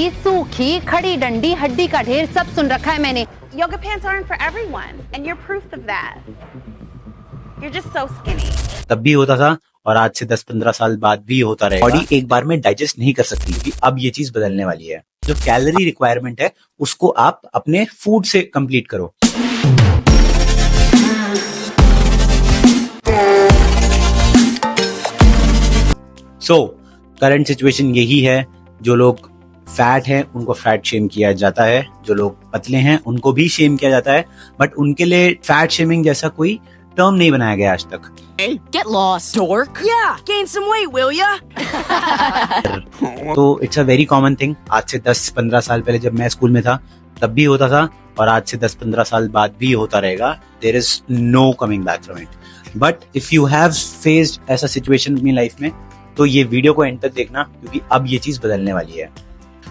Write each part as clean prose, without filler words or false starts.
लंबी, सूखी, खड़ी डंडी, हड्डी का ढेर सब सुन रखा है मैंने। Yoga pants aren't for everyone, and you're proof of that. You're just so skinny. तब भी होता था और आज से 10-15 साल बाद भी होता रहेगा। बॉडी एक बार में डाइजेस्ट नहीं कर सकती क्योंकि अब ये चीज बदलने वाली है। जो कैलोरी रिक्वायरमेंट है उसको आप अपने फूड से कंप्लीट करो। करंट सिचुएशन यही है, जो लोग फैट हैं उनको फैट शेम किया जाता है, जो लोग पतले हैं उनको भी शेम किया जाता है, बट उनके लिए फैट शेमिंग जैसा कोई टर्म नहीं बनाया गया आज तक। Hey, get lost, dork. Yeah, gain some weight, will ya? तो it's a very common thing. आज से 10-15 साल पहले जब मैं स्कूल में था तब भी होता था और आज से 10-15 साल बाद भी होता रहेगा। There is no coming back from it. But if you have faced ऐसा सिचुएशन अपनी लाइफ में तो ये वीडियो को एंड तक देखना क्योंकि अब ये चीज बदलने वाली है।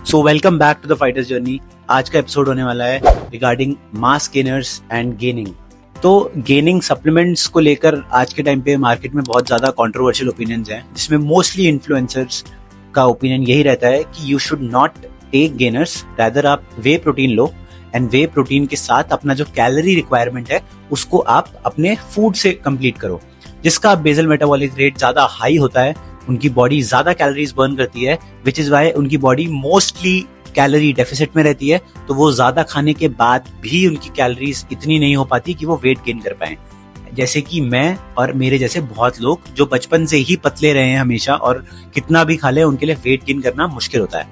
So welcome back to the fighters journey. आज का एपिसोड होने वाला है regarding mass gainers and gaining. तो गेनिंग सप्लीमेंट्स को लेकर आज के टाइम पे मार्केट में बहुत ज्यादा कंट्रोवर्शियल ओपिनियंस हैं, जिसमें मोस्टली इन्फ्लुएंसर्स का ओपिनियन यही रहता है कि you should not take gainers, rather आप वे प्रोटीन लो एंड वे प्रोटीन के साथ अपना जो कैलोरी रिक्वायरमेंट है उसको आप अपने फूड से कंप्लीट करो। जिसका बेसल मेटाबॉलिक रेट ज्यादा हाई होता है, उनकी बॉडी ज्यादा कैलोरीज बर्न करती है, विच इज वाई उनकी बॉडी मोस्टली कैलोरी डेफिसिट में रहती है। तो वो ज्यादा खाने के बाद भी उनकी कैलोरीज इतनी नहीं हो पाती कि वो वेट गेन कर पाए। जैसे कि मैं और मेरे जैसे बहुत लोग जो बचपन से ही पतले रहे हैं हमेशा और कितना भी खा ले उनके लिए वेट गेन करना मुश्किल होता है।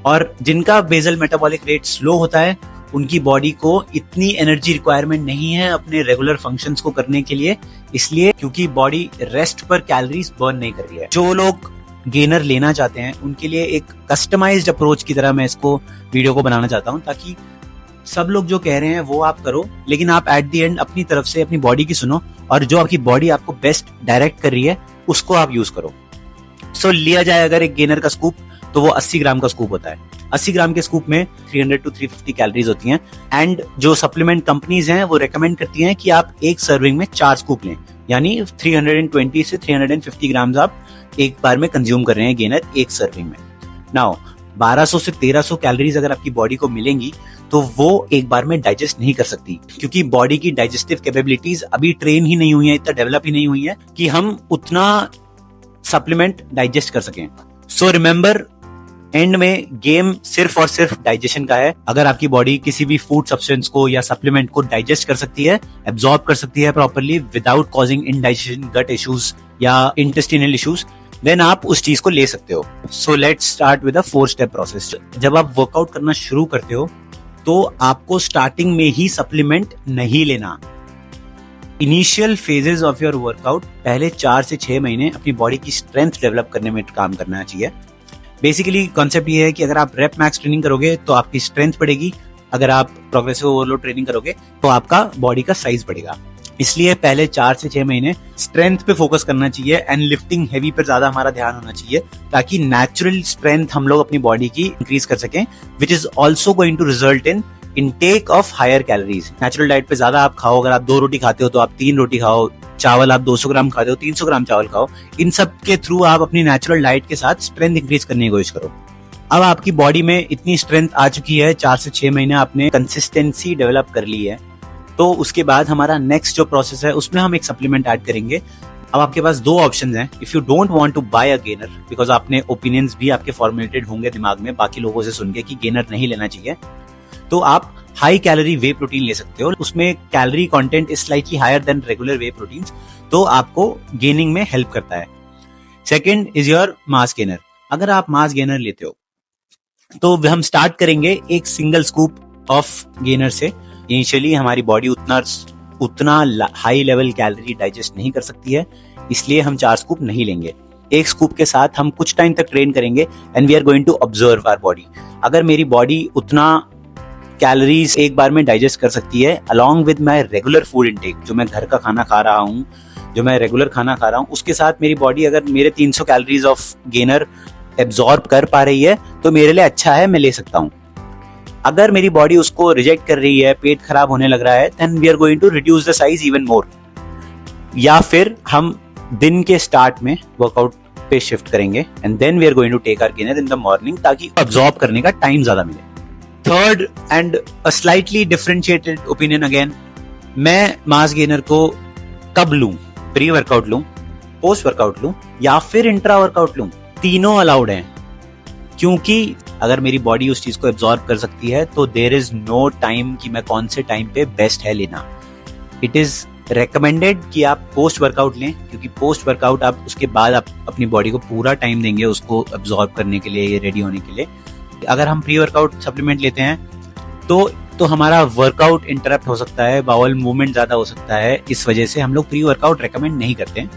और जिनका बेसल मेटाबॉलिक रेट स्लो होता है उनकी बॉडी को इतनी एनर्जी रिक्वायरमेंट नहीं है अपने रेगुलर फंक्शंस को करने के लिए, इसलिए क्योंकि बॉडी रेस्ट पर कैलोरीज बर्न नहीं कर रही है। जो लोग गेनर लेना चाहते हैं उनके लिए एक कस्टमाइज्ड अप्रोच की तरह मैं इसको वीडियो को बनाना चाहता हूं, ताकि सब लोग जो कह रहे हैं वो आप करो, लेकिन आप एट द एंड अपनी तरफ से अपनी बॉडी की सुनो और जो आपकी बॉडी आपको बेस्ट डायरेक्ट कर रही है उसको आप यूज करो। सो लिया जाए अगर एक गेनर का स्कूप तो वो 80 ग्राम का स्कूप होता है। 80 ग्राम के स्कूप में 300 to 350 कैलोरीज होती हैं एंड जो सप्लीमेंट कंपनीज हैं वो रेकमेंड करती हैं कि आप एक सर्विंग में 4 स्कूप लें, यानी 320 से 350 ग्राम आप एक बार में कंज्यूम कर रहे हैं गेनर एक सर्विंग में। नाउ 1200 से 1300 कैलोरीज अगर आपकी बॉडी को मिलेंगी तो वो एक बार में डाइजेस्ट नहीं कर सकती, क्योंकि बॉडी की डाइजेस्टिव कैपेबिलिटीज अभी ट्रेन ही नहीं हुई है, इतना डेवलप ही नहीं हुई है कि हम उतना सप्लीमेंट डाइजेस्ट कर सकें। सो रिमेंबर, एंड में गेम सिर्फ और सिर्फ डाइजेशन का है। अगर आपकी बॉडी किसी भी फूड सब्सटेंस को या सप्लीमेंट को डाइजेस्ट कर सकती है, एब्जॉर्ब कर सकती है प्रॉपर्ली विदाउट कॉजिंग इंडाइजेशन, गट इश्यूज या इंटेस्टिनल इश्यूज, देन आप उस चीज को ले सकते हो। So let's start with a 4 step process. जब आप वर्कआउट करना शुरू करते हो तो आपको स्टार्टिंग में ही सप्लीमेंट नहीं लेना। Initial phases of your workout पहले 4 से 6 महीने अपनी बॉडी की स्ट्रेंथ डेवलप करने में काम करना चाहिए। बेसिकली कॉन्सेप्ट ये है कि अगर आप रेप मैक्स ट्रेनिंग करोगे तो आपकी स्ट्रेंथ बढ़ेगी, अगर आप प्रोग्रेसिव ओवरलोड ट्रेनिंग करोगे तो आपका बॉडी का साइज बढ़ेगा। इसलिए पहले 4 से 6 महीने स्ट्रेंथ पे फोकस करना चाहिए एंड लिफ्टिंग हैवी पर ज्यादा हमारा ध्यान होना चाहिए, ताकि नेचुरल स्ट्रेंथ हम लोग अपनी बॉडी की इंक्रीज कर सकें, which is also going to result in intake of higher calories. Natural diet पे ज्यादा आप खाओ, अगर आप 2 रोटी खाते हो तो आप 3 रोटी खाओ, चावल आप 200 ग्राम खाते हो 300 ग्राम चावल खाओ। इन सब के थ्रू आप अपनी नेचुरल डाइट के साथ स्ट्रेंथ इंक्रीज करने की कोशिश करो। अब आपकी बॉडी में इतनी स्ट्रेंथ आ चुकी है, 4 से 6 महीने आपने कंसिस्टेंसी डेवलप कर ली है, तो उसके बाद हमारा नेक्स्ट जो प्रोसेस है उसमें हम एक सप्लीमेंट ऐड करेंगे। अब आपके पास 2 ऑप्शंस हैं। If you don't want to buy a gainer, because आपने ओपिनियंस भी आपके फॉर्मुलेटेड होंगे दिमाग में बाकी लोगों से सुन के कि गेनर नहीं लेना चाहिए, तो आप हाई कैलोरी वे प्रोटीन ले सकते हो। उसमें calorie content is slightly higher than regular whey proteins, तो आपको गेनिंग में हेल्प करता है। Second is your mass gainer. अगर आप मास गेनर लेते हो तो हम स्टार्ट करेंगे एक सिंगल स्कूप ऑफ गेनर से। इनिशियली हमारी बॉडी उतना हाई लेवल कैलोरी डाइजेस्ट नहीं कर सकती है, इसलिए हम 4 स्कूप नहीं लेंगे। एक स्कूप के साथ हम कुछ टाइम तक ट्रेन करेंगे and we are going to observe our body. अगर मेरी बॉडी उतना कैलोरीज एक बार में डाइजेस्ट कर सकती है along with my regular food intake, जो मैं घर का खाना खा रहा हूँ, जो मैं रेगुलर खाना खा रहा हूँ, उसके साथ मेरी बॉडी अगर मेरे 300 कैलोरीज ऑफ गेनर एब्जॉर्ब कर पा रही है तो मेरे लिए अच्छा है, मैं ले सकता हूँ। अगर मेरी बॉडी उसको रिजेक्ट कर रही है, पेट खराब होने लग रहा है, then we are going to reduce the size even more. या फिर हम दिन के स्टार्ट में वर्कआउट पे शिफ्ट करेंगे and then we are going to take our gainer in the morning ताकि अब्सॉर्ब करने का टाइम ज्यादा मिले। Third and a slightly differentiated opinion again, मैं मास गेनर को कब लूं, प्री वर्कआउट लूं, पोस्ट वर्कआउट लूं या फिर इंट्रा वर्कआउट लूं, तीनों अलाउड हैं। क्योंकि अगर मेरी बॉडी उस चीज को एब्जॉर्ब कर सकती है तो देयर इज नो टाइम कि मैं कौन से टाइम पे बेस्ट है लेना। इट इज रेकमेंडेड कि आप पोस्ट वर्कआउट लें, क्योंकि पोस्ट वर्कआउट आप उसके बाद आप अपनी बॉडी को पूरा टाइम देंगे उसको एब्जॉर्ब करने के लिए, रेडी होने के लिए। अगर हम प्री वर्कआउट सप्लीमेंट लेते हैं तो हमारा वर्कआउट इंटरप्ट हो सकता है, बाउल मूवमेंट ज्यादा हो सकता है, इस वजह से हम लोग प्री वर्कआउट रेकमेंड नहीं करते हैं।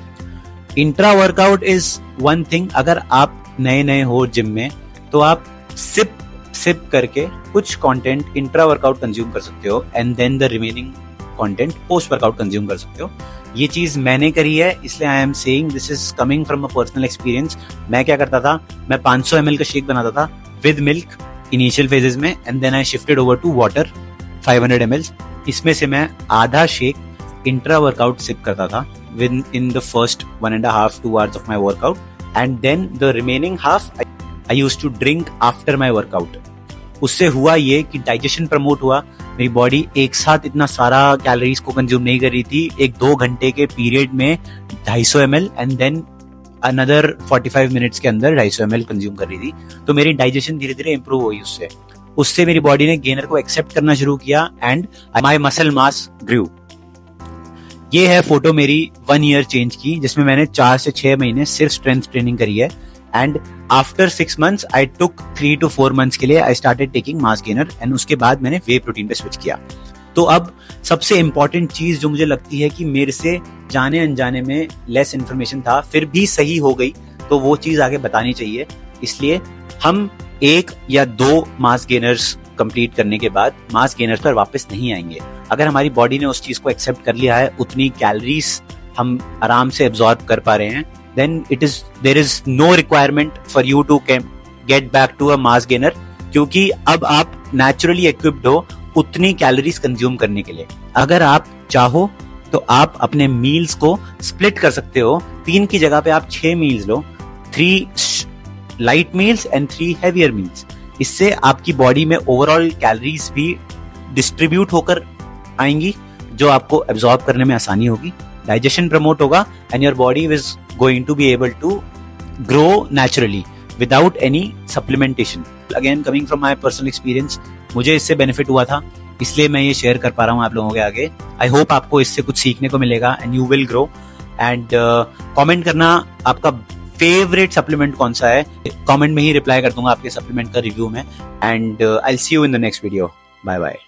Intra workout is one thing, अगर आप नए हो जिम में तो आप सिप करके कुछ कंटेंट इंट्रा वर्कआउट कंज्यूम कर सकते हो and then the remaining content post workout consume कर सकते हो। ये चीज मैंने करी है, इसलिए I am saying this is coming from a personal experience. मैं क्या करता था, मैं 500 ml का शेक बनाता था विद मिल्क इनिशियल फेजेस में and then I shifted over to water 500 ml। इसमें से मैं आधा शेक इंट्रा वर्कआउट सिप करता था within the first 1.5 to 2 hours of my workout and then the remaining half I used to drink after my workout. उससे हुआ ये कि डाइजेशन प्रमोट हुआ, मेरी बॉडी एक साथ इतना सारा कैलोरीज को कंज्यूम नहीं कर रही थी, 1-2 घंटे के पीरियड में 250 ml and then another 45 minutes के अंदर 250 ml कंज्यूम कर रही थी। तो मेरी डाइजेशन धीरे धीरे इंप्रूव हुई उससे मेरी बॉडी ने गेनर को एक्सेप्ट करना शुरू किया एंड माई मसल मास ग्रू। ये है फोटो मेरी 1 year चेंज की, जिसमें मैंने 4 से 6 महीने सिर्फ स्ट्रेंथ ट्रेनिंग करी है and after 6 months I took 3 to 4 months के लिए I started taking mass gainer and उसके बाद मैंने वे प्रोटीन पे स्विच किया। तो अब सबसे इंपॉर्टेंट चीज जो मुझे लगती है कि मेरे से जाने अनजाने में लेस इन्फॉर्मेशन था फिर भी सही हो गई, तो वो चीज आगे बतानी चाहिए। इसलिए हम 1 या 2 मास गेनर्स कंप्लीट करने के बाद मास गेनर्स पर वापस नहीं आएंगे। अगर हमारी बॉडी ने उस चीज को एक्सेप्ट कर लिया है, उतनी कैलोरीज हम आराम से एब्जॉर्ब कर पा रहे हैं, then there is no requirement for you to get back to a mass gainer, क्योंकि अब आप naturally equipped हो उतनी कैलोरीज कंज्यूम करने के लिए। अगर आप चाहो तो आप अपने मील्स को स्प्लिट कर सकते हो, 3 की जगह पे आप 6 meals low, 3 light meals and 3 heavier meals. इससे आपकी बॉडी में ओवरऑल कैलोरीज भी डिस्ट्रीब्यूट होकर आएंगी, जो आपको एब्जॉर्ब करने में आसानी होगी, डाइजेशन प्रमोट होगा and your body is going to be able to grow naturally without any supplementation. Again, coming from my personal experience, मुझे इससे बेनिफिट हुआ था, इसलिए मैं ये शेयर कर पा रहा हूँ आप लोगों के आगे। आई होप आपको इससे कुछ सीखने को मिलेगा and you will grow. And comment करना आपका फेवरेट सप्लीमेंट कौन सा है, कमेंट में ही रिप्लाई कर दूंगा आपके सप्लीमेंट का रिव्यू में। And I will see you in the next video. Bye bye.